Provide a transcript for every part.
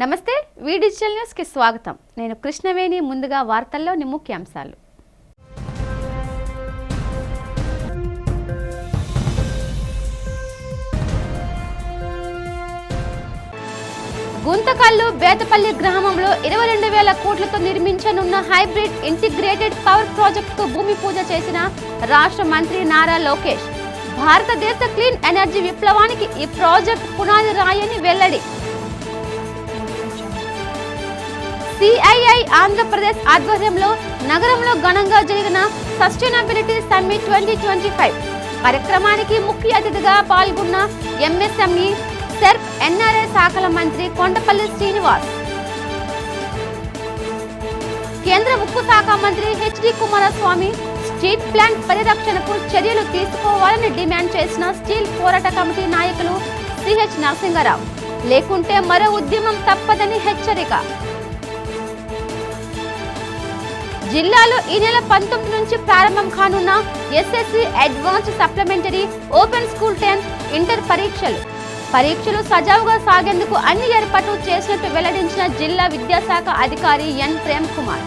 నమస్తే వి digital news కి స్వాగతం. నేను కృష్ణవేణి. ముందుగా వార్తల్లోని ముఖ్యాంశాలు. గుంతకల్లు బేతపల్లి గ్రామంలో 22,000 కోట్లతో నిర్మించనున్న హైబ్రిడ్ ఇంటిగ్రేటెడ్ పవర్ ప్రాజెక్టుకు భూమి పూజ చేసిన రాష్ట్ర మంత్రి నారా లోకేష్. భారతదేశ క్లీన్ ఎనర్జీ విప్లవానికి ఈ ప్రాజెక్టు పునాది రాయని వెల్లడి. సిఐఐ ఆంధ్రప్రదేశ్ ఆధ్వర్యంలో నగరంలో ఘనంగా జరిగిన సస్టైనబిలిటీ సమ్మిట్ 2025 కార్యక్రమానికి ముఖ్య అతిథిగా పాల్గొన్న ఎంఎస్ఎంఈ సెర్ప్ ఎన్ఆర్ఐ శాఖల మంత్రి కొండపల్లి శ్రీనివాస్. కేంద్ర ఉక్కు శాఖ మంత్రి హెచ్డి కుమారస్వామి స్టీల్ ప్లాంట్ పరిరక్షణకు చర్యలు తీసుకోవాలని డిమాండ్ చేసిన స్టీల్ పోరాట కమిటీ నాయకులు సిహెచ్ నరసింగరావు. లేకుంటే మరో ఉద్యమం తప్పదని హెచ్చరిక. జిల్లాలో ఈ నెల 19 నుంచి ప్రారంభం కానున్న SSC advanced supplementary open school 10 inter పరీక్షలు సజావుగా సాగేందుకు అన్ని ఏర్పాట్లు చేసినట్టు వెల్లడించిన జిల్లా విద్యాశాఖ అధికారి N Prem Kumar.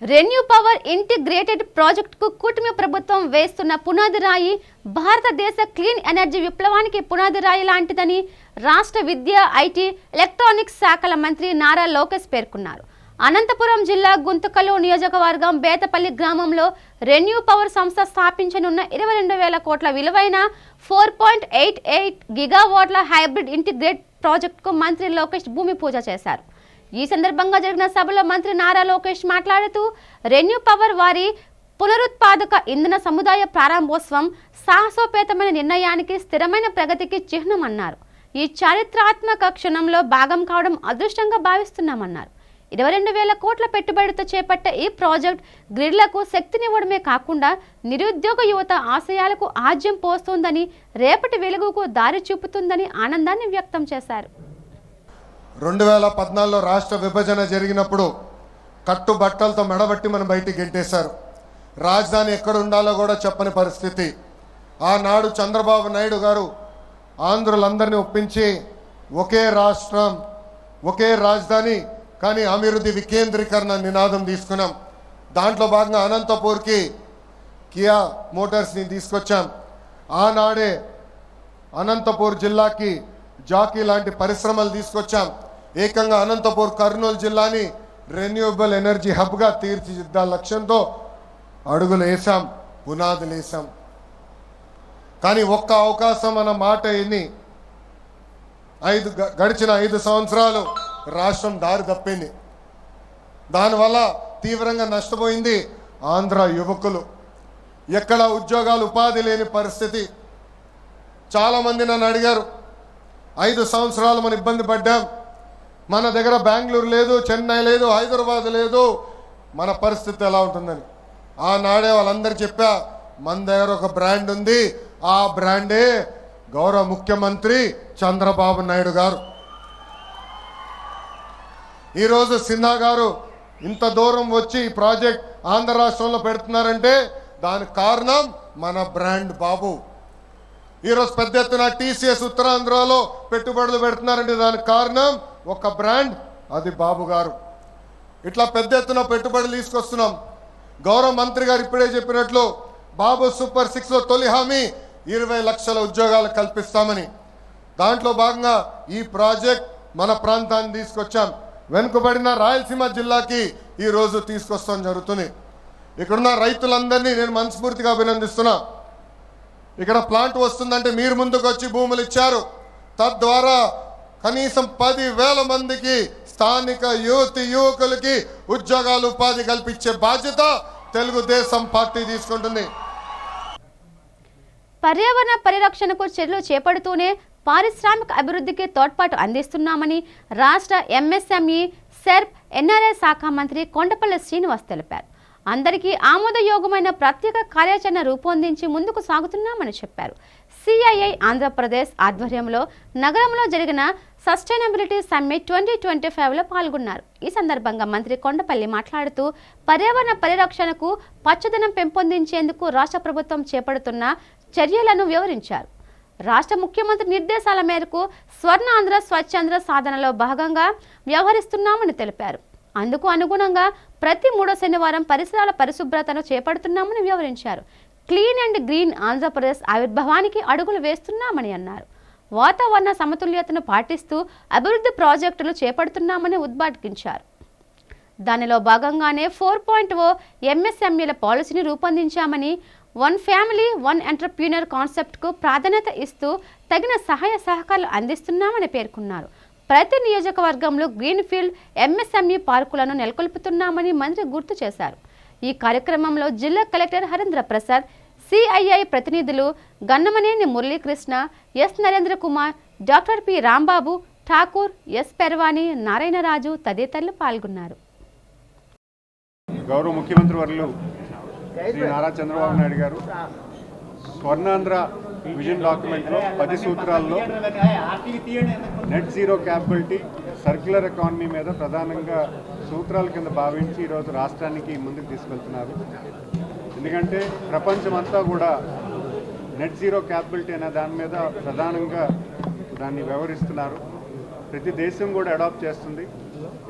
ReNew Power integrated ప్రాజెక్టుకు కూటమి ప్రభుత్వం వేస్తున్న పునాది రాయి భారతదేశ క్లీన్ ఎనర్జీ విప్లవానికి పునాది రాయి లాంటిదని రాష్ట్ర విద్య, ఐటీ, ఎలక్ట్రానిక్స్ శాఖల మంత్రి నారా లోకేష్ పేర్కొన్నారు. అనంతపురం జిల్లా గుంతకల్లు నియోజకవర్గం బేతపల్లి గ్రామంలో రెన్యూ పవర్ సంస్థ స్థాపించనున్న 22,000 కోట్ల విలువైన 4.88 గిగావాట్ల హైబ్రిడ్ ఇంటిగ్రేట్ ప్రాజెక్టుకు మంత్రి లోకేష్ భూమి పూజ చేశారు. ఈ సందర్భంగా జరిగిన సభలో మంత్రి నారా లోకేష్ మాట్లాడుతూ రెన్యూ పవర్ వారి పునరుత్పాదక ఇంధన సముదాయ ప్రారంభోత్సవం సాహసోపేతమైన నిర్ణయానికి, స్థిరమైన ప్రగతికి చిహ్నమన్నారు. ఈ చారిత్రాత్మక క్షణంలో భాగం కావడం అదృష్టంగా భావిస్తున్నామన్నారు. 22,000 కోట్ల పెట్టుబడితో చేపట్టే ఈ ప్రాజెక్ట్ గ్రిడ్లకు శక్తినివ్వడమే కాకుండా నిరుద్యోగ యువత ఆశయాలకు ఆజ్యం పోస్తుందని, రేపటి వెలుగుకు దారి చూపుతుందని ఆనందాన్ని వ్యక్తం చేశారు. 2014లో రాష్ట్ర విభజన జరిగినప్పుడు కట్టుబట్టలతో మెడబట్టి మనం బయటికి గెంటేశారు. రాజధాని ఎక్కడ ఉండాలో కూడా చెప్పని పరిస్థితి. ఆనాడు చంద్రబాబు నాయుడు గారు ఆంధ్రులందరినీ ఒప్పించి ఒకే రాష్ట్రం, ఒకే రాజధాని, కానీ అభివృద్ధి వికేంద్రీకరణ నినాదం తీసుకున్నాం. దాంట్లో భాగంగా అనంతపూర్కి కియా మోటార్స్ని తీసుకొచ్చాం. ఆనాడే అనంతపూర్ జిల్లాకి జాకీ లాంటి పరిశ్రమలు తీసుకొచ్చాం. ఏకంగా అనంతపూర్, కర్నూలు జిల్లాని రెన్యూవబుల్ ఎనర్జీ హబ్గా తీర్చిదిద్దాల లక్ష్యంతో అడుగులు వేసాం, పునాదులు వేసాం. కానీ ఒక్క అవకాశం అన్న మాట ఎన్ని గడిచిన 5 సంవత్సరాలు రాష్ట్రం దారి తప్పింది. దానివల్ల తీవ్రంగా నష్టపోయింది ఆంధ్ర యువకులు. ఎక్కడ ఉద్యోగాలు, ఉపాధి లేని పరిస్థితి. చాలామంది నన్ను అడిగారు, 5 సంవత్సరాలు మనం ఇబ్బంది పడ్డాం, మన దగ్గర బెంగళూరు లేదు, చెన్నై లేదు, హైదరాబాద్ లేదు, మన పరిస్థితి ఎలా ఉంటుందని. ఆనాడే వాళ్ళందరూ చెప్పా, మన దగ్గర ఒక బ్రాండ్ ఉంది, ఆ బ్రాండే గౌరవ ముఖ్యమంత్రి చంద్రబాబు నాయుడు గారు. ఈరోజు సిన్హా గారు ఇంత దూరం వచ్చి ఈ ప్రాజెక్ట్ ఆంధ్ర రాష్ట్రంలో పెడుతున్నారంటే దానికి కారణం మన బ్రాండ్ బాబు. ఈరోజు పెద్ద ఎత్తున టీసీఎస్ ఉత్తరాంధ్రలో పెట్టుబడులు పెడుతున్నారంటే దానికి కారణం ఒక బ్రాండ్, అది బాబు గారు. ఇట్లా పెద్ద ఎత్తున పెట్టుబడులు తీసుకొస్తున్నాం. గౌరవ మంత్రి గారు ఇప్పుడే చెప్పినట్లు బాబు సూపర్ 6లో తొలి హామీ 20 లక్షల ఉద్యోగాలు కల్పిస్తామని. దాంట్లో భాగంగా ఈ ప్రాజెక్ట్ మన ప్రాంతాన్ని తీసుకొచ్చాం. వెనుకబడిన రాయలసీమ జిల్లాకి ఈరోజు తీసుకొస్తాం జరుగుతుంది. ఇక్కడున్న రైతులందరినీ నేను మనస్ఫూర్తిగా అభినందిస్తున్నా. ఇక్కడ ప్లాంట్ వస్తుందంటే మీరు ముందుకు వచ్చి భూములు ఇచ్చారు. తద్వారా కనీసం 10,000 మందికి, స్థానిక యువకులకి ఉద్యోగాలు, ఉపాధి కల్పించే బాధ్యత తెలుగుదేశం పార్టీ తీసుకుంటుంది. పర్యావరణ పరిరక్షణకు చర్యలు చేపడుతూనే పారిశ్రామిక అభివృద్ధికి తోడ్పాటు అందిస్తున్నామని రాష్ట్ర ఎంఎస్ఎంఈ సెర్ప్ ఎన్ఆర్ఐ శాఖ మంత్రి కొండపల్లి శ్రీనివాస్ తెలిపారు. అందరికీ ఆమోదయోగమైన ప్రత్యేక కార్యాచరణ రూపొందించి ముందుకు సాగుతున్నామని చెప్పారు. సిఐఐ ఆంధ్రప్రదేశ్ ఆధ్వర్యంలో నగరంలో జరిగిన సస్టైనబిలిటీ సమ్మిట్ 2025లో పాల్గొన్నారు. ఈ సందర్భంగా మంత్రి కొండపల్లి మాట్లాడుతూ పర్యావరణ పరిరక్షణకు, పచ్చదనం పెంపొందించేందుకు రాష్ట్ర ప్రభుత్వం చేపడుతున్న చర్యలను వివరించారు. రాష్ట్ర ముఖ్యమంత్రి నిర్దేశాల మేరకు స్వర్ణాంధ్ర స్వచ్ఛాంధ్ర సాధనలో భాగంగా వ్యవహరిస్తున్నామని తెలిపారు. అందుకు అనుగుణంగా ప్రతి 3వ శనివారం పరిసరాల పరిశుభ్రతను చేపడుతున్నామని వివరించారు. క్లీన్ అండ్ గ్రీన్ ఆంధ్రప్రదేశ్ ఆవిర్భావానికి అడుగులు వేస్తున్నామని అన్నారు. వాతావరణ సమతుల్యతను పాటిస్తూ అభివృద్ధి ప్రాజెక్టులు చేపడుతున్నామని ఉద్ఘాటించారు. దానిలో భాగంగానే 4.0 ఎంఎస్ఎంఈల పాలసీని రూపొందించామని, 1 ఫ్యామిలీ 1 ఎంటర్‌ప్రెన్యూర్ కాన్సెప్ట్కు ప్రాధాన్యత ఇస్తూ తగిన సహాయ సహకారాలు అందిస్తున్నామని పేర్కొన్నారు. ప్రతి నియోజకవర్గంలో గ్రీన్ఫీల్డ్ ఎంఎస్ఎంఈ పార్కులను నెలకొల్పుతున్నామని మంత్రి గుర్తు చేశారు. ఈ కార్యక్రమంలో జిల్లా కలెక్టర్ హరేంద్ర ప్రసాద్, సిఐఐ ప్రతినిధులు Gannamaneni Muralikrishna, S Narendra Kumar, doctor P Rambabu Thakur, S Pervani, Narayanaraju తదితరులు పాల్గొన్నారు. గౌరవ ముఖ్యమంత్రి వర్యులు శ్రీ నారా చంద్రబాబు నాయుడు గారు స్వర్ణాంధ్ర విజన్ డాక్యుమెంట్లో 10 సూత్రాల్లో net zero capability, circular economy మీద ప్రధానంగా సూత్రాల కింద భావించి ఈరోజు రాష్ట్రానికి ముందుకు తీసుకెళ్తున్నారు. ఎందుకంటే ప్రపంచమంతా కూడా నెట్ జీరో క్యాపబిలిటీ అనే దాని మీద ప్రధానంగా దాన్ని వ్యవహరిస్తున్నారు. ప్రతి దేశం కూడా అడాప్ట్ చేస్తుంది.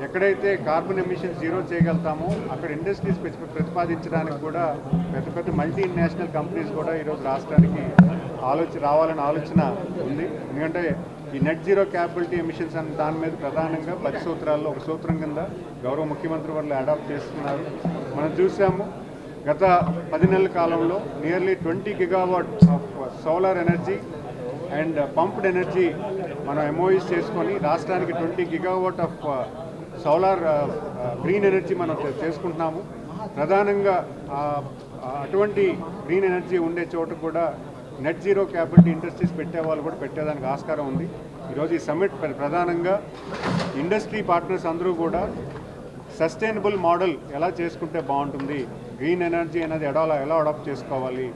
ఎక్కడైతే కార్బన్ ఎమిషన్ జీరో చేయగలుగుతామో అక్కడ ఇండస్ట్రీస్ ప్రతిపాదించడానికి కూడా పెద్ద పెద్ద మల్టీనేషనల్ కంపెనీస్ కూడా ఈరోజు రాష్ట్రానికి రావాలనే ఆలోచన ఉంది. ఎందుకంటే ఈ నెట్ జీరో క్యాపబిలిటీ ఎమిషన్స్ అనే దాని మీద ప్రధానంగా 10 సూత్రాల్లో ఒక సూత్రం కింద గౌరవ ముఖ్యమంత్రి వాళ్ళు అడాప్ట్ చేస్తున్నారు. మనం చూసాము గత 10 నెలల కాలంలో nearly 20 gigawatt of solar energy and pumped energy మనం ఎంఓయూస్ చేసుకొని రాష్ట్రానికి 20 gigawatt of solar green energy మనం చేసుకుంటున్నాము. ప్రధానంగా అటువంటి గ్రీన్ ఎనర్జీ ఉండే చోట కూడా నెట్ జీరో క్యాపబిలిటీ ఇండస్ట్రీస్ పెట్టేవాళ్ళు కూడా పెట్టేదానికి ఆస్కారం ఉంది. ఈరోజు ఈ సమ్మిట్ ప్రధానంగా ఇండస్ట్రీ పార్ట్నర్స్ అందరూ కూడా సస్టైనబుల్ మోడల్ ఎలా చేసుకుంటే బాగుంటుంది, గ్రీన్ ఎనర్జీ అనేది ఎలా అడాప్ట్ చేసుకోవాలి,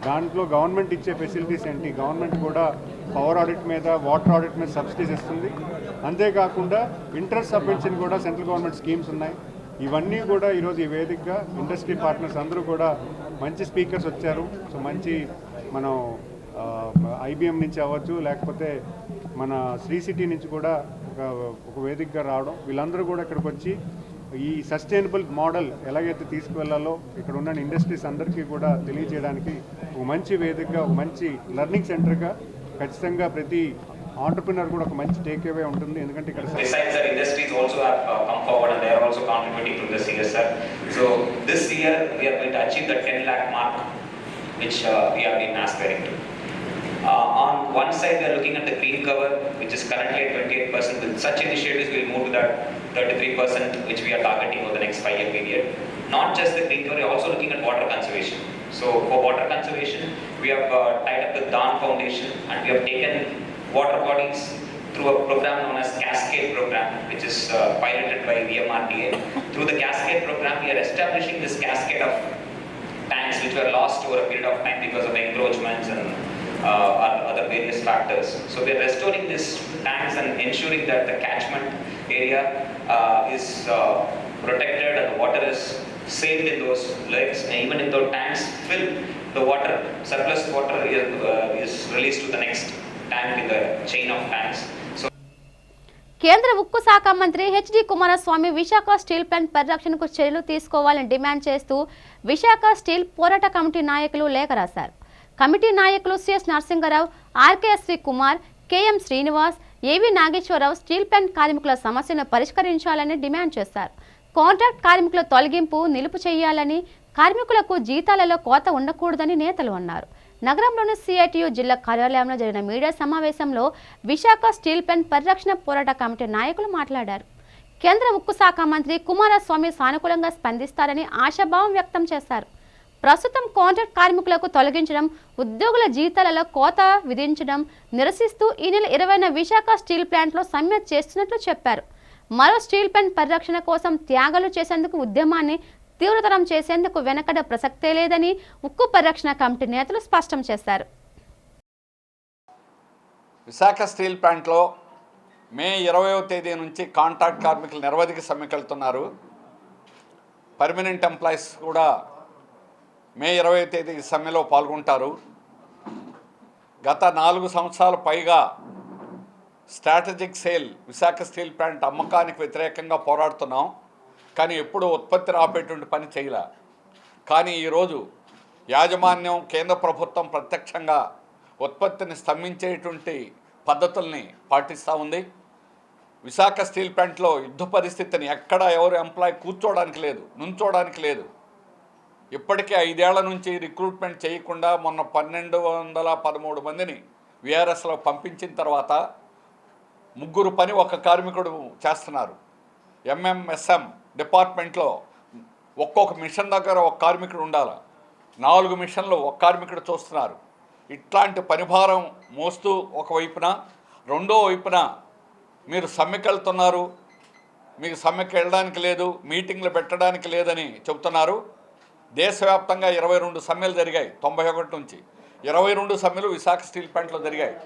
దాంట్లో గవర్నమెంట్ ఇచ్చే ఫెసిలిటీస్ ఏంటి, గవర్నమెంట్ కూడా పవర్ ఆడిట్ మీద వాటర్ ఆడిట్ మీద సబ్సిడీస్ ఇస్తుంది. అంతేకాకుండా ఇంట్రెస్ట్ సబ్వెన్షన్ కూడా సెంట్రల్ గవర్నమెంట్ స్కీమ్స్ ఉన్నాయి. ఇవన్నీ కూడా ఈరోజు ఈ వేదికగా ఇండస్ట్రీ పార్ట్నర్స్ అందరూ కూడా మంచి స్పీకర్స్ వచ్చారు. సో మంచి మనం ఐబిఎం నుంచి అవ్వచ్చు, లేకపోతే మన శ్రీ సిటీ నుంచి కూడా ఒక వేదికగా రావడం, వీళ్ళందరూ కూడా ఇక్కడికి వచ్చి ఈ సస్టైనబుల్ మోడల్ ఎలాగైతే తీసుకువెళ్లాలో ఇక్కడ ఉన్న ఇండస్ట్రీస్ అందరికీ కూడా తెలియజేయడానికి ఒక మంచి వేదికగా, ఒక మంచి లెర్నింగ్ సెంటర్గా ఖచ్చితంగా ప్రతి ఆంటర్‌ప్రెన్యూర్ కూడా ఒక మంచి టేక్ అవే ఉంటుంది. ఎందుకంటే ఇక్కడ besides that industries also have come forward and they are also contributing to this CSR. So this year we are going to achieve the 10 lakh mark which we have been aspiring to. On one side we are looking at the green cover which is currently at 28%. With such initiatives we will move to that 33% which we are targeting over the next 5-year period. Not just the green cover, we are also looking at water conservation. So for water conservation we have tied up with Dawn Foundation and we have taken water bodies through a program known as Cascade program, which is piloted by VMRDA. Through the Cascade program, we are establishing this cascade of tanks which were lost over a period of time because of encroachments and other various factors. So we are restoring these tanks and ensuring that the catchment area is protected and the water is saved in those lakes. And even if the tanks fill, the water, surplus water is released to the next tank in the chain of tanks. So కేంద్ర ఉక్కు శాఖ మంత్రి HD Kumaraswamy Visakha steel plant పరిరక్షణకు చర్యలు తీసుకోవాలని demand చేస్తూ Visakha steel పోరాట committee నాయకులు లేఖ రాశారు. కమిటీ నాయకులు CS Narasingarao, RKSV Kumar, KM Srinivas, ఏవి నాగేశ్వరరావు స్టీల్ ప్లాంట్ కార్మికుల సమస్యను పరిష్కరించాలని డిమాండ్ చేశారు. కాంట్రాక్ట్ కార్మికుల తొలగింపు నిలుపు చేయాలని, కార్మికులకు జీతాలలో కోత ఉండకూడదని నేతలు అన్నారు. నగరంలోని సిఐటియు జిల్లా కార్యాలయంలో జరిగిన మీడియా సమావేశంలో విశాఖ స్టీల్ ప్లాంట్ పరిరక్షణ పోరాట కమిటీ నాయకులు మాట్లాడారు. కేంద్ర ఉక్కు శాఖ మంత్రి కుమారస్వామి సానుకూలంగా స్పందిస్తారని ఆశాభావం వ్యక్తం చేశారు. ప్రస్తుతం కాంట్రాక్ట్ కార్మికులకు తొలగించడం, ఉద్యోగుల జీతాలలో కోత విధించడం నిరసిస్తూ ఈ నెల 20న విశాఖ స్టీల్ ప్లాంట్లో సమ్మె చేస్తున్నట్లు చెప్పారు. మరో స్టీల్ ప్లాంట్ పరిరక్షణ కోసం త్యాగాలు చేసేందుకు ఉద్యమాన్ని తీవ్రతరం చేసేందుకు వెనకడ ప్రసక్తే లేదని ఉక్కు పరిరక్షణ కమిటీ నేతలు స్పష్టం చేశారు. విశాఖ స్టీల్ ప్లాంట్లో మే 20వ తేదీ నుంచి కాంట్రాక్ట్ కార్మికులు నిరవధిక సమ్మెకు వెళ్తున్నారు. పర్మనెంట్ ఎంప్లాయీస్ కూడా మే 20వ తేదీ సమ్మెలో పాల్గొంటారు. గత 4 సంవత్సరాల పైగా strategic sale Visakha steel plant అమ్మకానికి వ్యతిరేకంగా పోరాడుతున్నాం. కానీ ఎప్పుడూ ఉత్పత్తి ఆపేటువంటి పని చేయలే. కానీ ఈరోజు యాజమాన్యం కేంద్ర ప్రభుత్వం ప్రత్యక్షంగా ఉత్పత్తిని స్తంభించేటువంటి పద్ధతుల్ని పాటిస్తూ ఉంది. విశాఖ స్టీల్ ప్లాంట్లో యుద్ధ పరిస్థితిని ఎక్కడ ఎవరు ఎంప్లాయ్ కూర్చోవడానికి లేదు, నుంచోడానికి లేదు. ఇప్పటికే 5 ఏళ్ల నుంచి రిక్రూట్మెంట్ చేయకుండా మొన్న 1213 మందిని విఆర్ఎస్లో పంపించిన తర్వాత 3 పని ఒక కార్మికుడు చేస్తున్నారు. ఎంఎంఎస్ఎం డిపార్ట్మెంట్లో ఒక్కొక్క మిషన్ దగ్గర ఒక కార్మికుడు ఉండాలి. 4 మిషన్లు ఒక కార్మికుడు చూస్తున్నారు. ఇట్లాంటి పనిభారం మోస్తూ ఒకవైపున, రెండో వైపున మీరు సమ్మెకి వెళ్తున్నారు, మీకు సమ్మెకి వెళ్ళడానికి లేదు, మీటింగ్లు పెట్టడానికి లేదని చెబుతున్నారు. దేశవ్యాప్తంగా 22 సమ్మెలు జరిగాయి. 91 నుంచి 22 సమ్మెలు విశాఖ స్టీల్ ప్లాంట్లో జరిగాయి.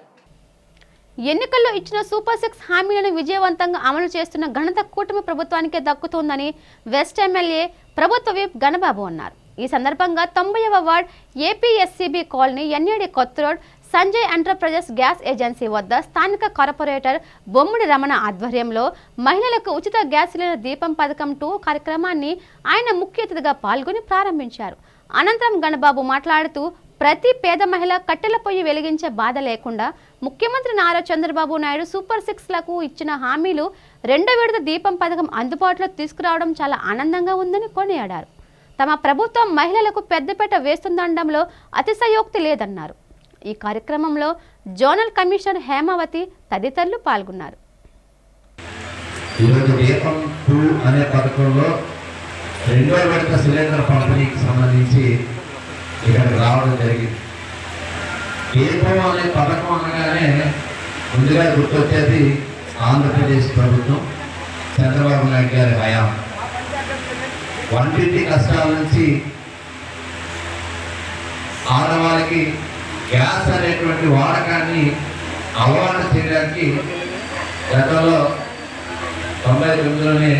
ఎన్నికల్లో ఇచ్చిన సూపర్ 6 హామీలను విజయవంతంగా అమలు చేస్తున్న ఘనత కూటమి ప్రభుత్వానికే దక్కుతోందని వెస్ట్ ఎమ్మెల్యే ప్రభుత్వ విప్ గణబాబు అన్నారు. ఈ సందర్భంగా 90వ వార్డ్ ఏపీఎస్సీబీ కాలనీ ఎన్ఏడి కొత్త road Sanjay enterprises gas agency వద్ద స్థానిక కార్పొరేటర్ బొమ్మిడి రమణ ఆధ్వర్యంలో మహిళలకు ఉచిత గ్యాస్ సిలిండర్ దీపం పథకం 2 కార్యక్రమాన్ని ఆయన ముఖ్య అతిథిగా పాల్గొని ప్రారంభించారు. అనంతరం గణబాబు మాట్లాడుతూ ప్రతి పేద మహిళ కట్టెల పొయ్యి వెలిగించే బాధ లేకుండా ముఖ్యమంత్రి నారా చంద్రబాబు నాయుడు సూపర్ 6లకు ఇచ్చిన హామీలు 2వ విడత దీపం పథకం అందుబాటులో తీసుకురావడం చాలా ఆనందంగా ఉందని కొనియాడారు. తమ ప్రభుత్వం మహిళలకు పెద్దపీట వేస్తుందనడంలో అతిశయోక్తి లేదన్నారు. ఈ కార్యక్రమంలో జోనల్ కమిషనర్ హేమావతి తదితరులు పాల్గొన్నారు. ఈరోజు దీపం 2 అనే పథకంలో 2వ విడత సిలిండర్ పంపిణీకి సంబంధించి ఇక్కడికి రావడం జరిగింది. దీపం అనే పథకం అనగానే ముందుగా గుర్తొచ్చేది ఆంధ్రప్రదేశ్ ప్రభుత్వం, చంద్రబాబు నాయుడు గారి హయాం. వంటింటి కష్టాల నుంచి ఆడవాళ్ళకి గ్యాస్ అనేటువంటి వాడకాన్ని అలవాటు చేయడానికి గతంలో 99లోనే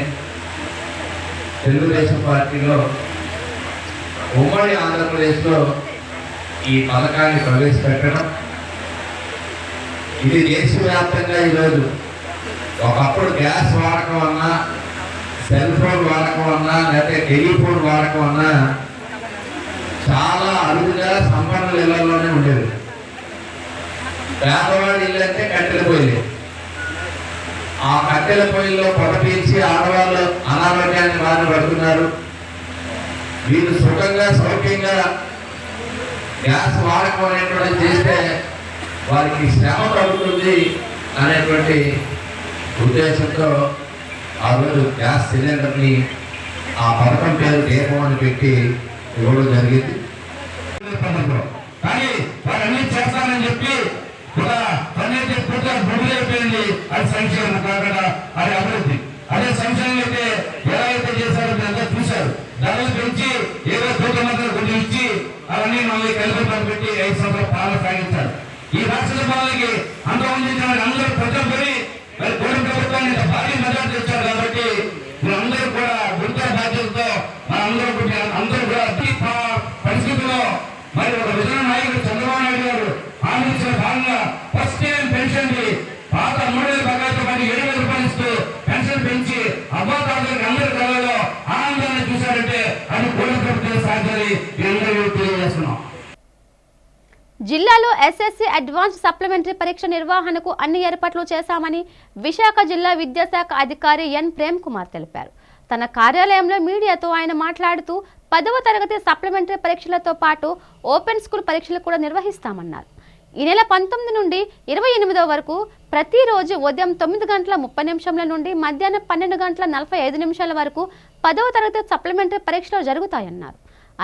తెలుగుదేశం పార్టీలో ఉమ్మడి ఆంధ్రప్రదేశ్లో ఈ పథకాన్ని ప్రవేశపెట్టడం, ఇది దేశవ్యాప్తంగా ఈరోజు ఒకప్పుడు గ్యాస్ వాడకం అన్నా, సెల్ ఫోన్ వాడకం అన్నా, లేకపోతే టెలిఫోన్ వాడకం అన్నా చాలా అరుదుగా సంపన్నుల ఇళ్లలోనే ఉండేది. పేదవాడి ఇల్లు అంటే కట్టెల పొయ్యిలే. ఆ కట్టెల పొయ్యిలో పొగ పీల్చి ఆడవాళ్ళు అనారోగ్యాన్ని బాధ పడుతున్నారు. వీళ్ళు సుఖంగా సౌఖ్యంగా గ్యాస్ వాడకం అనేటువంటి చేస్తే వారికి శ్రమ తగ్గుతుంది అనేటువంటి ఉద్దేశంతో ఆ రోజు గ్యాస్ సిలిండర్ని ఆ పథకం పేరు దీపం అని పెట్టి ఇవ్వడం జరిగింది. కానీ వారన్నీ చేస్తానని చెప్పి ఒక పన్నెండు పూర్తిగా భూమి అయిపోయింది. అది సంక్షేమం కాకుండా అది అభివృద్ధి. అదే సంక్షేమం అయితే ఎలా అయితే చేశారో అంతా చూశారు. ధరలు పెంచి ఏదో కోట్ల కొంచెం ఇచ్చి అవన్నీ మళ్ళీ కలిపి పెట్టి 5 సంవత్సరాల పాలన సాగించారు. ఈ రాష్ట్ర పాలనకి అంతమంది అందరూ ప్రజలు మరి కోటి ప్రభుత్వాన్ని భారీ మెజార్టీ తెచ్చారు. కాబట్టి మీరందరూ కూడా గుంటూరు బాధ్యతతో అందరూ కూడా పరిస్థితుల్లో మరి ఒక విజయ నాయకుడు చంద్రబాబు నాయుడు గారు హామీ ఇచ్చిన భాగంగా ఫస్ట్ టైం పెన్షన్ పాత 3,000 బకాయితో పాటు 7,000 రూపాయలు ఇస్తూ పెన్షన్ పెంచి అబ్బాతాదులకు అందరి కళలో ఆనందాన్ని చూశారంటే అది కోటి ప్రభుత్వం సాధ్యమని అందరూ తెలియజేస్తున్నాం. జిల్లాలో ఎస్ఎస్సి అడ్వాన్స్ సప్లిమెంటరీ పరీక్ష నిర్వహణకు అన్ని ఏర్పాట్లు చేశామని విశాఖ జిల్లా విద్యాశాఖ అధికారి ఎన్ ప్రేమ్ కుమార్ తెలిపారు. తన కార్యాలయంలో మీడియాతో ఆయన మాట్లాడుతూ 10వ తరగతి సప్లిమెంటరీ పరీక్షలతో పాటు ఓపెన్ స్కూల్ పరీక్షలు కూడా నిర్వహిస్తామన్నారు. ఈ నెల 19 నుండి 28 వరకు ప్రతిరోజు ఉదయం 9:30 నుండి మధ్యాహ్నం 12:45 వరకు 10వ తరగతి సప్లిమెంటరీ పరీక్షలు జరుగుతాయన్నారు.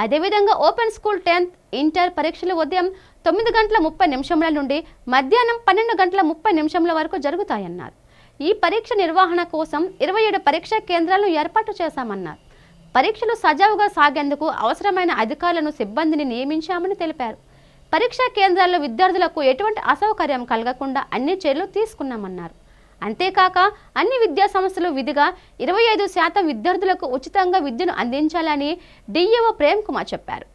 అదేవిధంగా ఓపెన్ స్కూల్ 10th ఇంటర్ పరీక్షలు ఉదయం 9:30 నుండి మధ్యాహ్నం 12:30 వరకు జరుగుతాయన్నారు. ఈ పరీక్ష నిర్వహణ కోసం 27 పరీక్షా కేంద్రాలను ఏర్పాటు చేశామన్నారు. పరీక్షలు సజావుగా సాగేందుకు అవసరమైన అధికారులను సిబ్బందిని నియమించామని తెలిపారు. పరీక్షా కేంద్రాల్లో విద్యార్థులకు ఎటువంటి అసౌకర్యం కలగకుండా అన్ని చర్యలు తీసుకున్నామన్నారు. అంతేకాక అన్ని విద్యా సంస్థలు విధిగా 25% విద్యార్థులకు ఉచితంగా విద్యను అందించాలని డిఈఓ ప్రేమ్ కుమార్ చెప్పారు.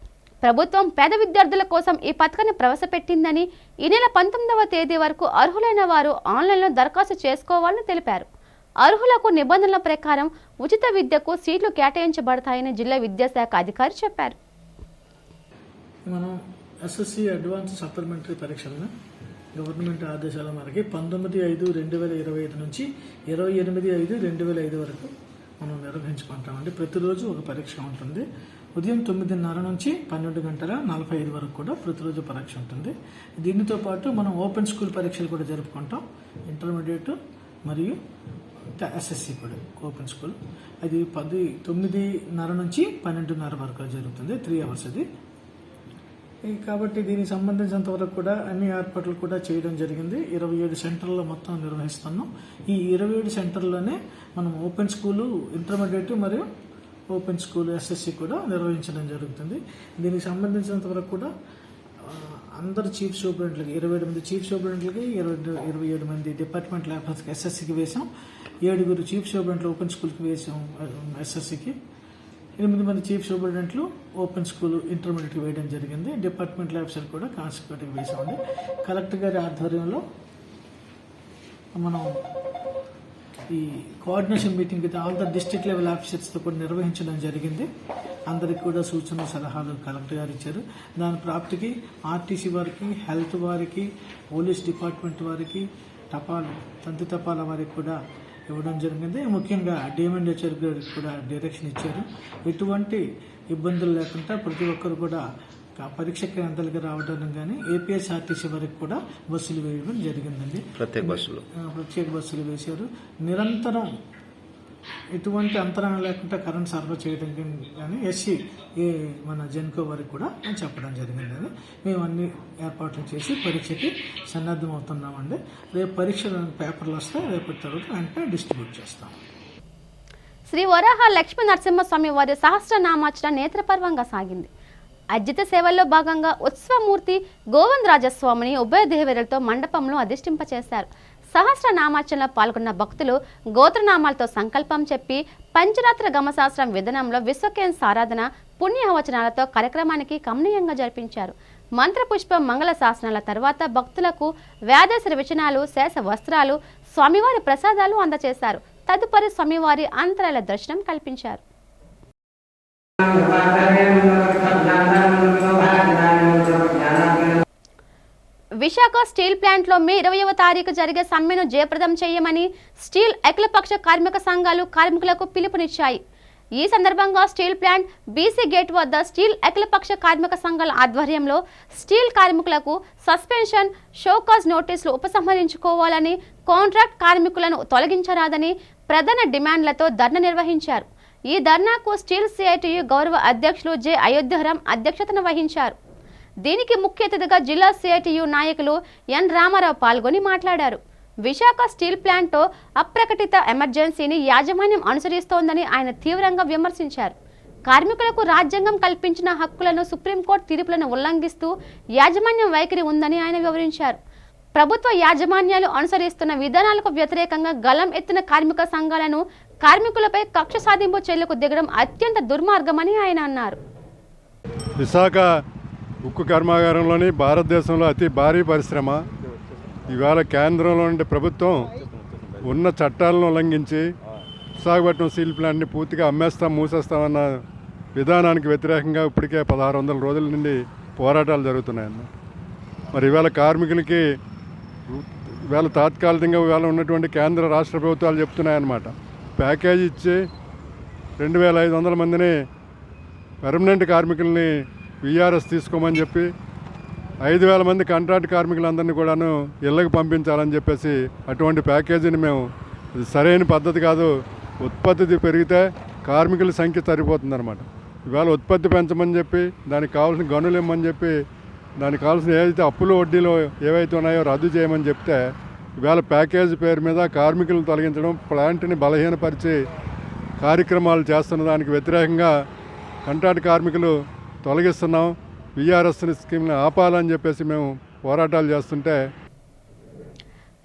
ప్రభుత్వం పేద విద్యార్థుల కోసం ఈ పథకాన్ని ప్రవేశపెట్టిందని ఈ నెల 19వ తేదీ వరకు అర్హులైన వారు ఆన్లైన్లో దరఖాస్తు చేసుకోవాలని తెలిపారు. అర్హులకు నిబంధనల ప్రకారం ఉచిత విద్యకు సీట్లు కేటాయించబడతాయని జిల్లా విద్యాశాఖ అధికారి చెప్పారు. మనం ఎస్ఎస్సి అడ్వాన్స్ సప్లిమెంటరీ పరీక్షలను గవర్నమెంట్ ఆదేశాల మేరకు 19/5/2025 నుంచి 28/5/2025 వరకు మనం నిర్వహించుకుంటామండి. ప్రతిరోజు ఒక పరీక్ష ఉంటుంది. ఉదయం 9:30 నుంచి 12:45 వరకు కూడా ప్రతిరోజు పరీక్ష ఉంటుంది. దీనితో పాటు మనం ఓపెన్ స్కూల్ పరీక్షలు కూడా జరుపుకుంటాం. ఇంటర్మీడియట్ మరియు ఎస్ఎస్సి కూడా ఓపెన్ స్కూల్. అది 9:30 నుంచి 12:30 వరకు జరుగుతుంది. 3 అవర్స్ అది. కాబట్టి దీనికి సంబంధించినంత వరకు కూడా అన్ని ఏర్పాట్లు కూడా చేయడం జరిగింది. 27 సెంటర్లో మొత్తం నిర్వహిస్తున్నాం. ఈ 27 సెంటర్లోనే మనం ఓపెన్ స్కూలు, ఇంటర్మీడియట్ మరియు ఓపెన్ స్కూల్ ఎస్ఎస్సి కూడా నిర్వహించడం జరుగుతుంది. దీనికి సంబంధించినంత వరకు కూడా అందరు చీఫ్ సూపరింటెండెంట్లకి 27 మంది చీఫ్ సూపరింటెండెంట్లకి 27 మంది డిపార్ట్మెంట్ ల్యాబ్స్కి ఎస్ఎస్సికి వేసాం. 7 చీఫ్ సూపరింటెండెంట్లు ఓపెన్ స్కూల్కి వేసాం. ఎస్ఎస్సికి 8 మంది చీఫ్ సూపరింటెండెంట్లు ఓపెన్ స్కూల్ ఇంటర్మీడియట్కి వేయడం జరిగింది. డిపార్ట్మెంట్ ల్యాబ్స్ కూడా కాన్స్టిట్యూట్కి వేసామండి. కలెక్టర్ గారి ఆధ్వర్యంలో మనం ఈ కోఆర్డినేషన్ మీటింగ్ అయితే ఆల్ ద డిస్ట్రిక్ట్ లెవెల్ ఆఫీసర్స్తో కూడా నిర్వహించడం జరిగింది. అందరికి కూడా సూచనలు సలహాలు కలెక్టర్ గారు ఇచ్చారు. దాని ప్రాప్తికి ఆర్టీసీ వారికి, హెల్త్ వారికి, పోలీస్ డిపార్ట్మెంట్ వారికి, తంతి తపాల వారికి కూడా ఇవ్వడం జరిగింది. ముఖ్యంగా డిఎంఎండ్హెచ్ఆర్ గారికి కూడా డైరెక్షన్ ఇచ్చారు. ఎటువంటి ఇబ్బందులు లేకుండా ప్రతి ఒక్కరు కూడా పరీక్ష కేంద్రాలకు రావడం కానీ ఏపీఎస్ఆర్టీసీ వరకు కూడా బస్సులు వేయడం జరిగిందండి. ప్రత్యేక బస్సులు వేశారు. నిరంతరం ఎటువంటి అంతరాయం లేకుండా కరెంట్ సరఫరా చేయడం కానీ ఎస్సీ మన జెన్కో వరకు కూడా చెప్పడం జరిగిందని మేము అన్ని ఏర్పాట్లు చేసి పరీక్షకి సన్నద్ధం అవుతున్నామండి. రేపు పరీక్ష పేపర్లు వస్తే రేపటి తర్వాత వెంటనే డిస్ట్రిబ్యూట్ చేస్తాం. శ్రీ వరాహ లక్ష్మీ నరసింహస్వామి వారి సహస్రనామార్చన నేత్రపర్వంగా సాగింది. అర్జిత సేవల్లో భాగంగా ఉత్సవమూర్తి గోవిందరాజస్వామిని ఉభయ దేవేరులతో మండపంలో అధిష్ఠింపచేశారు. సహస్రనామార్చనలో పాల్గొన్న భక్తులు గోత్రనామాలతో సంకల్పం చెప్పి పంచరాత్ర గమశాస్త్రం విధానంలో విశ్వకేన్ సారాధన పుణ్యవచనాలతో కార్యక్రమానికి కమనీయంగా జరిపించారు. మంత్రపుష్పం మంగళ శాసనాల తర్వాత భక్తులకు వేదేశ్వర విచనాలు, శేష వస్త్రాలు, స్వామివారి ప్రసాదాలు అందజేశారు. తదుపరి స్వామివారి అంతరాల దర్శనం కల్పించారు. విశాఖ స్టీల్ ప్లాంట్లో మే 20వ తారీఖు జరిగే సమ్మెను జయప్రదం చేయమని స్టీల్ అఖిలపక్ష కార్మిక సంఘాలు కార్మికులకు పిలుపునిచ్చాయి. ఈ సందర్భంగా స్టీల్ ప్లాంట్ బీసీ గేట్ వద్ద స్టీల్ అఖిలపక్ష కార్మిక సంఘాల ఆధ్వర్యంలో స్టీల్ కార్మికులకు సస్పెన్షన్, షోకాజ్ నోటీసులు ఉపసంహరించుకోవాలని, కాంట్రాక్ట్ కార్మికులను తొలగించరాదని ప్రధాన డిమాండ్లతో ధర్నా నిర్వహించారు. ఈ ధర్నాకు స్టీల్ సిఐటియు గౌరవ అధ్యక్షులు జె అయోధ్యరాం అధ్యక్షతన వహించారు. దీనికి ముఖ్య అతిథిగా జిల్లా సిఐటియు నాయకులు ఎన్ రామారావు పాల్గొని మాట్లాడారు. విశాఖ స్టీల్ ప్లాంట్తో అప్రకటిత ఎమర్జెన్సీని యాజమాన్యం అనుసరిస్తోందని ఆయన తీవ్రంగా విమర్శించారు. కార్మికులకు రాజ్యాంగం కల్పించిన హక్కులను సుప్రీంకోర్టు తీర్పులను ఉల్లంఘిస్తూ యాజమాన్యం వైఖరి ఉందని ఆయన వివరించారు. ప్రభుత్వ యాజమాన్యాలు అనుసరిస్తున్న విధానాలకు వ్యతిరేకంగా గలం ఎత్తిన కార్మిక సంఘాలను కార్మికులపై కక్ష సాధింపు చర్యలకు దిగడం అత్యంత దుర్మార్గమని ఆయన అన్నారు. విశాఖ ఉక్కు కర్మాగారంలోని భారతదేశంలో అతి భారీ పరిశ్రమ. ఇవాళ కేంద్రంలో ఉండే ప్రభుత్వం ఉన్న చట్టాలను ఉల్లంఘించి విశాఖపట్నం స్టీల్ ప్లాంట్ని పూర్తిగా మూసేస్తామన్న విధానానికి వ్యతిరేకంగా ఇప్పటికే 1600 రోజుల నుండి పోరాటాలు జరుగుతున్నాయన్న. మరి ఇవాళ కార్మికులకి ఇవాళ తాత్కాలికంగా ఇవాళ ఉన్నటువంటి కేంద్ర రాష్ట్ర ప్రభుత్వాలు చెప్తున్నాయన్నమాట, ప్యాకేజీ ఇచ్చి 2500 మందిని పర్మనెంట్ కార్మికుల్ని విఆర్ఎస్ తీసుకోమని చెప్పి 5000 మంది కాంట్రాక్ట్ కార్మికులందరినీ కూడాను ఇళ్ళకి పంపించాలని చెప్పేసి అటువంటి ప్యాకేజీని మేము సరైన పద్ధతి కాదు. ఉత్పత్తి పెరిగితే కార్మికుల సంఖ్య సరిపోతుందన్నమాట. ఇవాళ ఉత్పత్తి పెంచమని చెప్పి దానికి కావాల్సిన గనులు ఇవ్వమని చెప్పి దానికి కావాల్సిన ఏదైతే అప్పులు వడ్డీలు ఏవైతే ఉన్నాయో రద్దు చేయమని చెప్తే ఇవాళ ప్యాకేజీ పేరు మీద కార్మికులను తొలగించడం, ప్లాంట్ని బలహీనపరిచి కార్యక్రమాలు చేస్తున్న దానికి వ్యతిరేకంగా కాంట్రాక్ట్ కార్మికులు తొలగిస్తున్నాం, విఆర్ఎస్ స్కీమ్ని ఆపాలని చెప్పేసి మేము పోరాటాలు చేస్తుంటే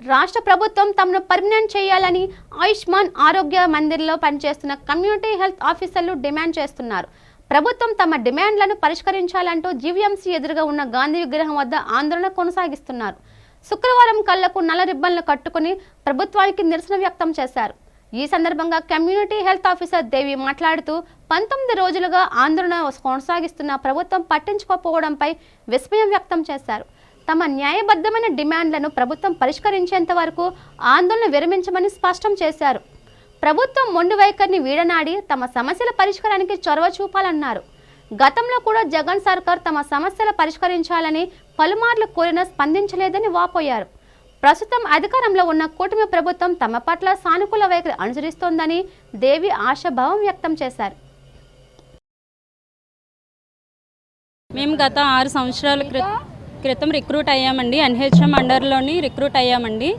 రాష్ట్ర ప్రభుత్వం తమను పర్మనెంట్ చేయాలని ఆయుష్మాన్ ఆరోగ్య మందిర్లో పనిచేస్తున్న కమ్యూనిటీ హెల్త్ ఆఫీసర్లు డిమాండ్ చేస్తున్నారు. ప్రభుత్వం తమ డిమాండ్లను పరిష్కరించాలంటూ జీవీఎంసీ ఎదురుగా ఉన్న గాంధీ విగ్రహం వద్ద ఆందోళన కొనసాగిస్తున్నారు. శుక్రవారం కళ్లకు నల్ల రిబ్బన్లు కట్టుకుని ప్రభుత్వానికి నిరసన వ్యక్తం చేశారు. ఈ సందర్భంగా కమ్యూనిటీ హెల్త్ ఆఫీసర్ దేవి మాట్లాడుతూ 19 రోజులుగా ఆందోళన కొనసాగిస్తున్న ప్రభుత్వం పట్టించుకోకపోవడంపై విస్మయం వ్యక్తం చేశారు. తమ న్యాయబద్ధమైన డిమాండ్లను ప్రభుత్వం పరిష్కరించేంత వరకు ఆందోళన విరమించమని స్పష్టం చేశారు. ప్రభుత్వం మొండి వైఖరిని వీడనాడి తమ సమస్యల పరిష్కారానికి చొరవ చూపాలన్నారు. గతంలో కూడా జగన్ సర్కార్ తమ సమస్యల పరిష్కరించాలని పలుమార్లు కోరినా స్పందించలేదని వాపోయారు. ప్రస్తుతం అధికారంలో ఉన్న కూటమి ప్రభుత్వం తమ పట్ల సానుకూల వైఖరి అనుసరిస్తోందని దేవి ఆశాభావం వ్యక్తం చేశారు. మేము గత 6 సంవత్సరాల క్రితం రిక్రూట్ అయ్యామండి. ఎన్హెచ్ఎం అండర్లోని రిక్రూట్ అయ్యామండి.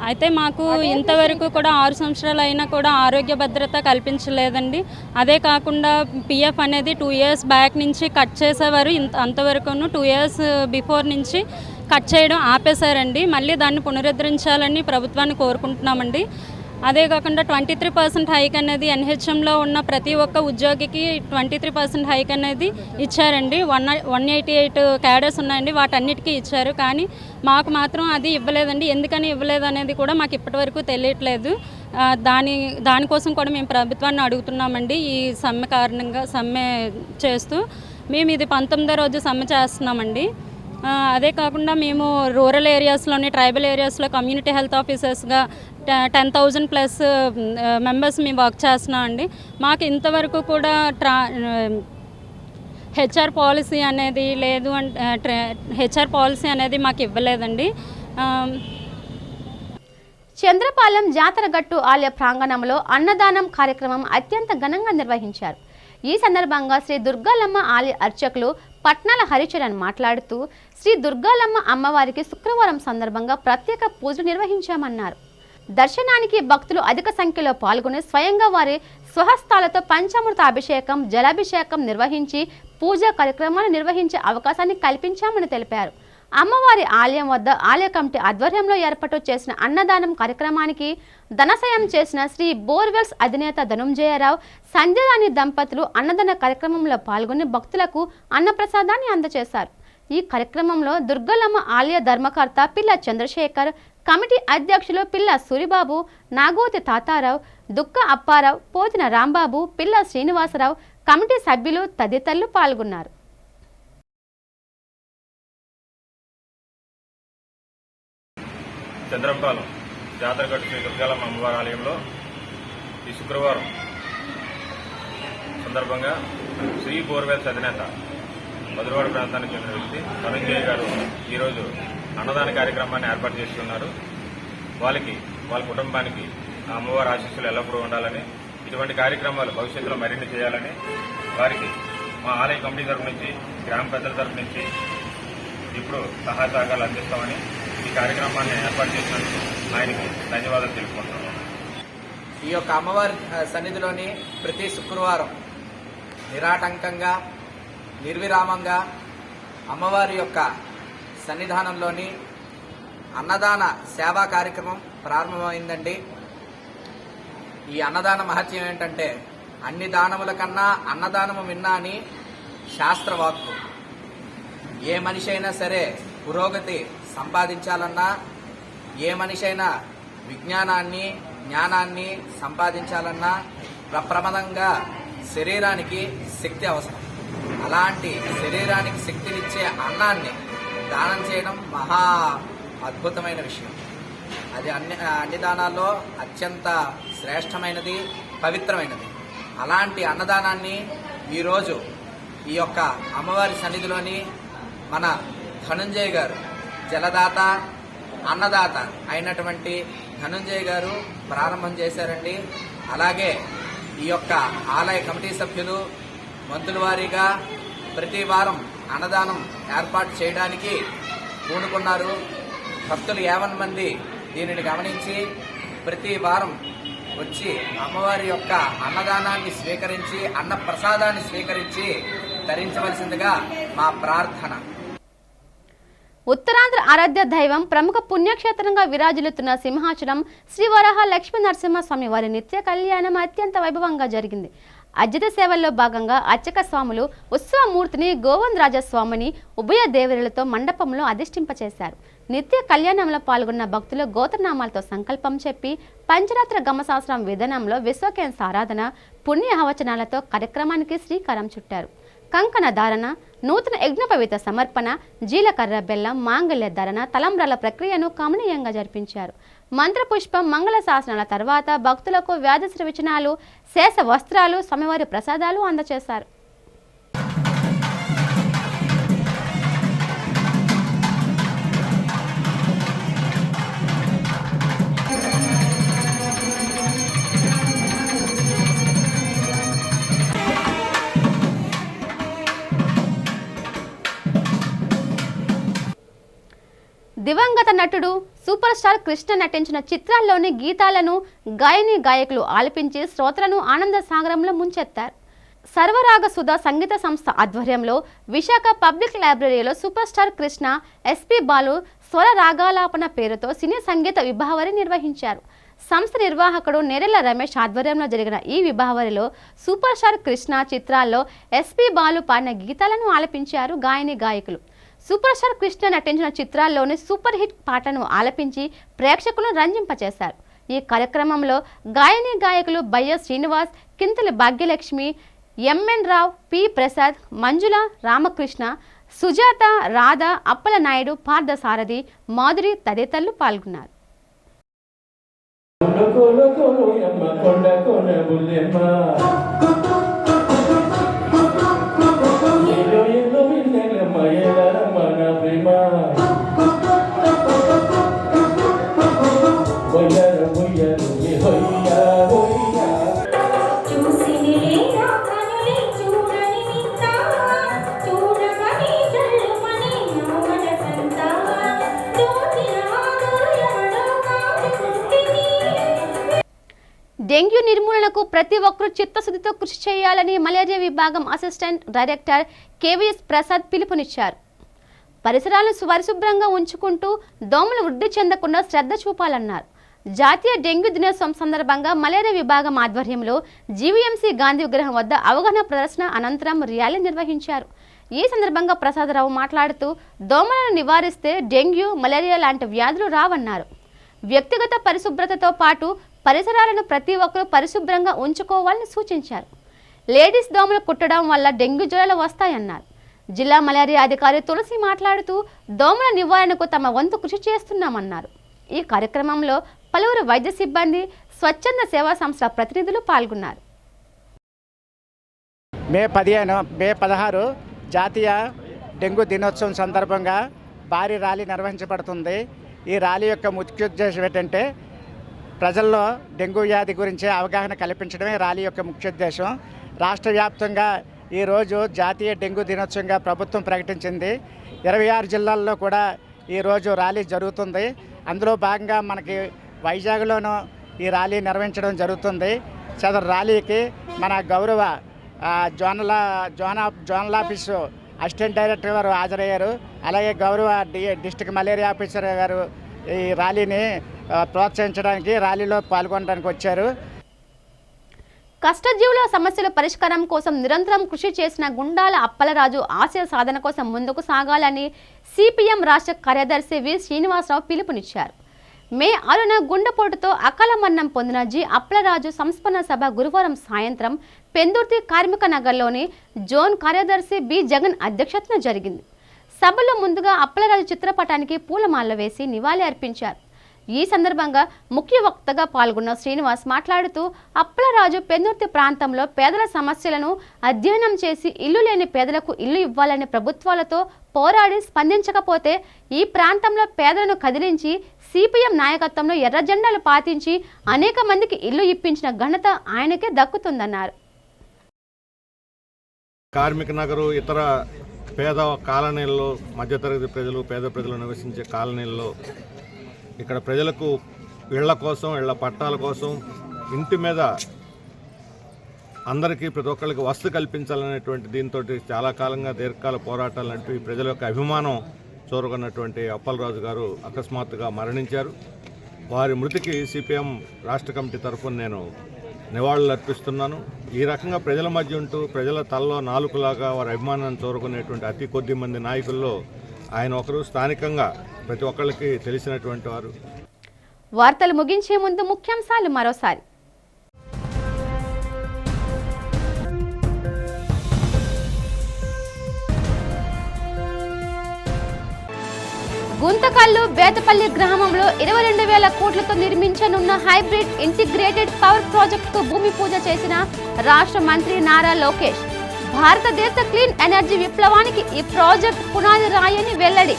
అయితే మాకు ఇంతవరకు కూడా 6 సంవత్సరాలు అయినా కూడా ఆరోగ్య భద్రత కల్పించలేదండి. అదే కాకుండా పిఎఫ్ అనేది 2 ఇయర్స్ బ్యాక్ నుంచి కట్ చేసేవారు. అంతవరకును 2 ఇయర్స్ బిఫోర్ నుంచి కట్ చేయడం ఆపేశారండి. మళ్ళీ దాన్ని పునరుద్ధరించాలని ప్రభుత్వాన్ని కోరుకుంటున్నామండి. అదే కాకుండా 23% హైక్ అనేది ఎన్హెచ్ఎంలో ఉన్న ప్రతి ఒక్క ఉద్యోగికి 23% హైక్ అనేది ఇచ్చారండి. 188 క్యాడర్స్ ఉన్నాయండి, వాటన్నిటికీ ఇచ్చారు. కానీ మాకు మాత్రం అది ఇవ్వలేదండి. ఎందుకని ఇవ్వలేదు అనేది కూడా మాకు ఇప్పటివరకు తెలియట్లేదు. దానికోసం కూడా మేము ప్రభుత్వాన్ని అడుగుతున్నామండి. ఈ సమ్మె కారణంగా సమ్మె చేస్తూ మేము ఇది 19వ రోజు సమ్మె చేస్తున్నామండి. అదే కాకుండా మేము రూరల్ ఏరియాస్లోని ట్రైబల్ ఏరియాస్లో కమ్యూనిటీ హెల్త్ ఆఫీసర్స్గా 10,000+ మెంబర్స్ మేము వర్క్ చేస్తున్నాం అండి. మాకు ఇంతవరకు కూడా హెచ్ఆర్ పాలసీ అనేది లేదు, హెచ్ఆర్ పాలసీ అనేది మాకు ఇవ్వలేదండి. చంద్రపాలెం జాతరగట్టు ఆలయ ప్రాంగణంలో అన్నదానం కార్యక్రమం అత్యంత ఘనంగా నిర్వహించారు. ఈ సందర్భంగా శ్రీ దుర్గాలమ్మ ఆలయ అర్చకులు పట్నాల హరిచరణ్ మాట్లాడుతూ శ్రీ దుర్గాలమ్మ అమ్మవారికి శుక్రవారం సందర్భంగా ప్రత్యేక పూజలు నిర్వహించామన్నారు. దర్శనానికి భక్తులు అధిక సంఖ్యలో పాల్గొని స్వయంగా వారి స్వహస్తాలతో పంచామృత అభిషేకం, జలాభిషేకం నిర్వహించి పూజా కార్యక్రమాలు నిర్వహించే అవకాశాన్ని కల్పించామని తెలిపారు. అమ్మవారి ఆలయం వద్ద ఆలయ కమిటీ ఆధ్వర్యంలో ఏర్పాటు చేసిన అన్నదానం కార్యక్రమానికి ధనసాయం చేసిన శ్రీ బోర్వెల్స్ అధినేత ధనుంజయరావు, సంధ్యరాణి దంపతులు అన్నదాన కార్యక్రమంలో పాల్గొని భక్తులకు అన్నప్రసాదాన్ని అందజేశారు. ఈ కార్యక్రమంలో దుర్గలమ్మ ఆలయ ధర్మకర్త పిల్ల చంద్రశేఖర్, కమిటీ అధ్యక్షులు పిల్ల సూరిబాబు, నాగోతి తాతారావు, దుక్క అప్పారావు, పోతిన రాంబాబు, పిల్ల శ్రీనివాసరావు, కమిటీ సభ్యులు తదితరులు పాల్గొన్నారు. చంద్రంపాలెం జాతరగట్టు శ్రీ దుర్గాలమ్మ అమ్మవారి ఆలయంలో ఈ శుక్రవారం సందర్భంగా శ్రీ బోర్వెల్స్ అధినేత మధురవాడ ప్రాంతానికి చెందిన వ్యక్తి ధనంజయ గారు ఈరోజు అన్నదాన కార్యక్రమాన్ని ఏర్పాటు చేస్తున్నారు. వాళ్ళ కుటుంబానికి ఆ అమ్మవారి ఆశీస్సులు ఎల్లప్పుడూ ఉండాలని, ఇటువంటి కార్యక్రమాలు భవిష్యత్తులో మరిన్ని చేయాలని వారికి మా ఆలయ కమిటీ తరఫు నుంచి, గ్రామ పెద్దల తరఫు నుంచి ఇప్పుడు సహాయ సహకారాలు అందిస్తామని ఈ కార్యక్రమాన్ని ఏర్పాటు చేసినందుకు ఆయనకి ధన్యవాదాలు తెలుపుకుంటున్నాను. ఈ యొక్క అమ్మవారి సన్నిధిలోని ప్రతి శుక్రవారం నిరాటంకంగా, నిర్విరామంగా అమ్మవారి యొక్క సన్నిధానంలోని అన్నదాన సేవా కార్యక్రమం ప్రారంభమైందండి. ఈ అన్నదాన మహత్యం ఏంటంటే, అన్ని దానముల కన్నా అన్నదానము మిన్నా అని శాస్త్రవాక్కు. ఏ మనిషి అయినా సరే పురోగతి సంపాదించాలన్నా, ఏ మనిషి అయినా విజ్ఞానాన్ని, జ్ఞానాన్ని సంపాదించాలన్నా ప్రప్రమాదంగా శరీరానికి శక్తి అవసరం. అలాంటి శరీరానికి శక్తినిచ్చే అన్నాన్ని దానం చేయడం మహా అద్భుతమైన విషయం. అది అన్ని దానాల్లో అత్యంత శ్రేష్టమైనది, పవిత్రమైనది. అలాంటి అన్నదానాన్ని ఈరోజు ఈ యొక్క అమ్మవారి సన్నిధిలోని మన ధనుంజయ్ గారు, జలదాత, అన్నదాత అయినటువంటి ధనుంజయ్ గారు ప్రారంభం చేశారండి. అలాగే ఈ యొక్క ఆలయ కమిటీ సభ్యులు మంతుల వారీగా ప్రతి వారం అన్నదానం ఏర్పాటు చేయడానికి పూనుకున్నారు. భక్తులు 50 మంది దీనిని గమనించి ప్రతి వారం వచ్చి అమ్మవారి యొక్క అన్నదానాన్ని స్వీకరించి, అన్న ప్రసాదాన్ని స్వీకరించి ధరించవలసిందిగా మా ప్రార్థన. ఉత్తరాంధ్ర ఆరాధ్య దైవం, ప్రముఖ పుణ్యక్షేత్రంగా విరాజిల్లుతున్న సింహాచలం శ్రీ వరాహ లక్ష్మీ నరసింహస్వామి వారి నిత్య కళ్యాణం అత్యంత వైభవంగా జరిగింది. అర్జిత సేవల్లో భాగంగా అర్చక స్వాములు ఉత్సవమూర్తిని గోవిందరాజస్వామిని ఉభయ దేవరులతో మండపంలో అధిష్ఠింపచేశారు. నిత్య కళ్యాణంలో పాల్గొన్న భక్తులు గోత్రనామాలతో సంకల్పం చెప్పి పంచరాత్ర గమశాస్త్రం విధానంలో విశ్వకేంద్ర ఆరాధన పుణ్యహవచనాలతో కార్యక్రమానికి శ్రీకారం చుట్టారు. కంకణ ధారణ, నూతన యజ్ఞోపవీత సమర్పణ, జీలకర్ర బెల్లం, మాంగళ్య ధారణ, తలంబ్రాల ప్రక్రియను కమనీయంగా జరిపించారు. మంత్రపుష్పం, మంగళ శాసనాల తర్వాత భక్తులకు వ్యాధశ్రీ విచనాలు, శేష వస్త్రాలు, స్వామివారి ప్రసాదాలు అందజేశారు. దివంగత నటుడు సూపర్ స్టార్ కృష్ణ నటించిన చిత్రాల్లోని గీతాలను గాయని గాయకులు ఆలపించి శ్రోతలను ఆనంద సాగరంలో ముంచెత్తారు. సర్వరాగ సుధా సంగీత సంస్థ ఆధ్వర్యంలో విశాఖ పబ్లిక్ లైబ్రరీలో super star Krishna, SP Balu స్వర రాగాలాపన పేరుతో సినీ సంగీత విభావరి నిర్వహించారు. సంస్థ నిర్వాహకుడు నేరెళ్ల రమేష్ ఆధ్వర్యంలో జరిగిన ఈ విభావరిలో సూపర్ స్టార్ కృష్ణ చిత్రాల్లో ఎస్పీ బాలు పాడిన గీతాలను ఆలపించారు గాయని గాయకులు. సూపర్ స్టార్ కృష్ణ నటించిన చిత్రాల్లోని సూపర్ హిట్ పాటను ఆలపించి ప్రేక్షకులను రంజింపచేశారు. ఈ కార్యక్రమంలో గాయని గాయకులు బయ్య శ్రీనివాస్, కింతలి భాగ్యలక్ష్మి, ఎంఎన్ రావు, పి ప్రసాద్, మంజుల, రామకృష్ణ, సుజాత, రాధ, అప్పల నాయుడు, పార్థసారథి, మాధురి తదితరులు పాల్గొన్నారు. డెంగ్యూ నిర్మూలనకు ప్రతి ఒక్కరూ చిత్తశుద్ధితో కృషి చేయాలని మలేరియా విభాగం అసిస్టెంట్ డైరెక్టర్ కేవీఎస్ ప్రసాద్ పిలుపునిచ్చారు. పరిసరాలను పరిశుభ్రంగా ఉంచుకుంటూ దోమలు వృద్ధి చెందకుండా శ్రద్ధ చూపాలన్నారు. జాతీయ డెంగ్యూ దినోత్సవం సందర్భంగా మలేరియా విభాగం ఆధ్వర్యంలో జీవీఎంసీ గాంధీ విగ్రహం వద్ద అవగాహన ప్రదర్శన అనంతరం ర్యాలీ నిర్వహించారు. ఈ సందర్భంగా ప్రసాదరావు మాట్లాడుతూ దోమలను నివారిస్తే డెంగ్యూ, మలేరియా లాంటి వ్యాధులు రావన్నారు. వ్యక్తిగత పరిశుభ్రతతో పాటు పరిసరాలను ప్రతి ఒక్కరూ పరిశుభ్రంగా ఉంచుకోవాలని సూచించారు. లేడీస్ దోమలు కుట్టడం వల్ల డెంగ్యూ జ్వరాలు వస్తాయన్నారు. జిల్లా మలేరియా అధికారి తులసి మాట్లాడుతూ దోమల నివారణకు తమ వంతు కృషి చేస్తున్నామన్నారు. ఈ కార్యక్రమంలో పలువురు వైద్య సిబ్బంది, స్వచ్ఛంద సేవా సంస్థ ప్రతినిధులు పాల్గొన్నారు. మే 16 జాతీయ డెంగ్యూ దినోత్సవం సందర్భంగా భారీ ర్యాలీ నిర్వహించబడుతుంది. ఈ ర్యాలీ యొక్క ముఖ్య ఉద్దేశం ఏంటంటే ప్రజల్లో డెంగ్యూ వ్యాధి గురించి అవగాహన కల్పించడమే ర్యాలీ యొక్క ముఖ్య ఉద్దేశం. రాష్ట్ర వ్యాప్తంగా ఈరోజు జాతీయ డెంగ్యూ దినోత్సవంగా ప్రభుత్వం ప్రకటించింది. 26 జిల్లాల్లో కూడా ఈరోజు ర్యాలీ జరుగుతుంది. అందులో భాగంగా మనకి వైజాగ్లోనూ ఈ ర్యాలీ నిర్వహించడం జరుగుతుంది. సదరు ర్యాలీకి మన గౌరవ జోనల్ ఆఫీసు అసిస్టెంట్ డైరెక్టర్ గారు హాజరయ్యారు. అలాగే గౌరవ డిస్ట్రిక్ట్ మలేరియా ఆఫీసర్ గారు ఈ ర్యాలీని ప్రోత్సహించడానికి, ర్యాలీలో పాల్గొనడానికి వచ్చారు. కష్టజీవుల సమస్యల పరిష్కారం కోసం నిరంతరం కృషి చేసిన గుండాల అప్పలరాజు ఆశయ సాధన కోసం ముందుకు సాగాలని సిపిఎం రాష్ట్ర కార్యదర్శి వి శ్రీనివాసరావు పిలుపునిచ్చారు. మే 6న గుండెపోటుతో అకాల మరణం పొందిన జి అప్పలరాజు సంస్మరణ సభ గురువారం సాయంత్రం పెందుర్తి కార్మిక నగర్లోని జోన్ కార్యదర్శి బి జగన్ అధ్యక్షతన జరిగింది. సభలో ముందుగా అప్పలరాజు చిత్రపటానికి పూలమాల వేసి నివాళి అర్పించారు. ఈ సందర్భంగా ముఖ్య వక్తగా పాల్గొన్న శ్రీనివాస్ మాట్లాడుతూ అప్పలరాజు పెందుర్తి ప్రాంతంలో పేదల సమస్యలను అధ్యయనం చేసి ఇల్లు లేని పేదలకు ఇల్లు ఇవ్వాలని ప్రభుత్వాలతో పోరాడి స్పందించకపోతే ఈ ప్రాంతంలో పేదలను కదిలించి సిపిఎం నాయకత్వంలో ఎర్ర జెండాలు పాతించి అనేక మందికి ఇల్లు ఇప్పించిన ఘనత ఆయనకే దక్కుతుందన్నారు. కార్మిక నగరు ఇతర పేద కాలనీల్లో, మధ్యతరగతి ప్రజలు, పేద ప్రజలు నివసించే కాలనీల్లో ఇక్కడ ప్రజలకు ఇళ్ల కోసం, ఇళ్ల పట్టాల కోసం, ఇంటి మీద అందరికీ ప్రతి ఒక్కరికి వసతి కల్పించాలనేటువంటి దీంతో చాలా కాలంగా దీర్ఘకాల పోరాటాలు నడిపి ప్రజల యొక్క అభిమానం చూరగొన్నటువంటి అప్పలరాజు గారు అకస్మాత్తుగా మరణించారు. వారి మృతికి సిపిఎం రాష్ట్ర కమిటీ తరఫున నేను నివాళులు అర్పిస్తున్నాను. ఈ రకంగా ప్రజల మధ్య ఉంటూ ప్రజల తలలో నాలుకలాగా వారి అభిమానాన్ని చూరుకునేటువంటి అతి కొద్ది మంది నాయకుల్లో ఆయన ఒకరు. స్థానికంగా ప్రతి ఒక్కళ్ళకి తెలిసినటువంటి వారు. వార్తలు ముగించే ముందు ముఖ్యాంశాలు మరోసారి. గుంతకల్లు బేతపల్లి గ్రామంలో 22,000 కోట్లతో నిర్మించనున్న హైబ్రిడ్ ఇంటిగ్రేటెడ్ పవర్ ప్రాజెక్టుకు భూమి పూజ చేసిన రాష్ట్ర మంత్రి నారా లోకేష్. భారతదేశ క్లీన్ ఎనర్జీ విప్లవానికి ఈ ప్రాజెక్టు పునాది రాయని వెల్లడి.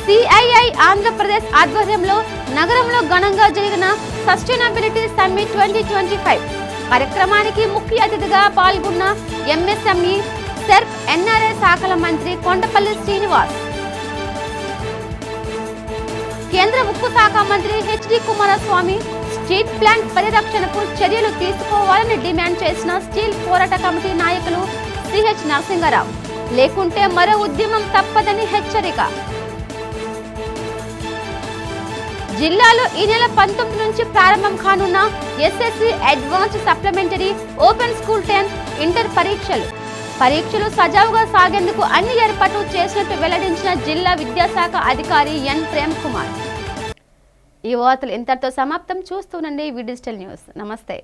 సిఐఐ ఆంధ్రప్రదేశ్ ఆధ్వర్యంలో నగరంలో ఘనంగా జరిగిన సస్టైనబిలిటీ సమ్మిట్ 2025 కార్యక్రమానికి ముఖ్య అతిథిగా పాల్గొన్న ఎంఎస్ఎంఈ సెర్ప్ ఎన్ఆర్ఐ శాఖల మంత్రి కొండపల్లి శ్రీనివాస్. కేంద్ర ఉక్కు శాఖ మంత్రి హెచ్డి కుమారస్వామి స్టీల్ ప్లాంట్ పరిరక్షణకు చర్యలు తీసుకోవాలని డిమాండ్ చేసిన స్టీల్ పోరాట కమిటీ నాయకులు సిహెచ్ నరసింగరావు. లేకుంటే మరో ఉద్యమం తప్పదని హెచ్చరిక. జిల్లాలో ఈ నెల 19 నుంచి ప్రారంభం కానున్న SSC advance supplementary open school 10 inter పరీక్షలు సజావుగా సాగేందుకు అన్ని ఏర్పాట్లు చేసినట్టు వెల్లడించిన జిల్లా విద్యాశాఖ అధికారి ఎన్ ప్రేమ్ కుమార్. ఈ వార్తలు ఇంతటితో సమాప్తం. చూస్తూనండి వి డిజిటల్ న్యూస్. నమస్తే.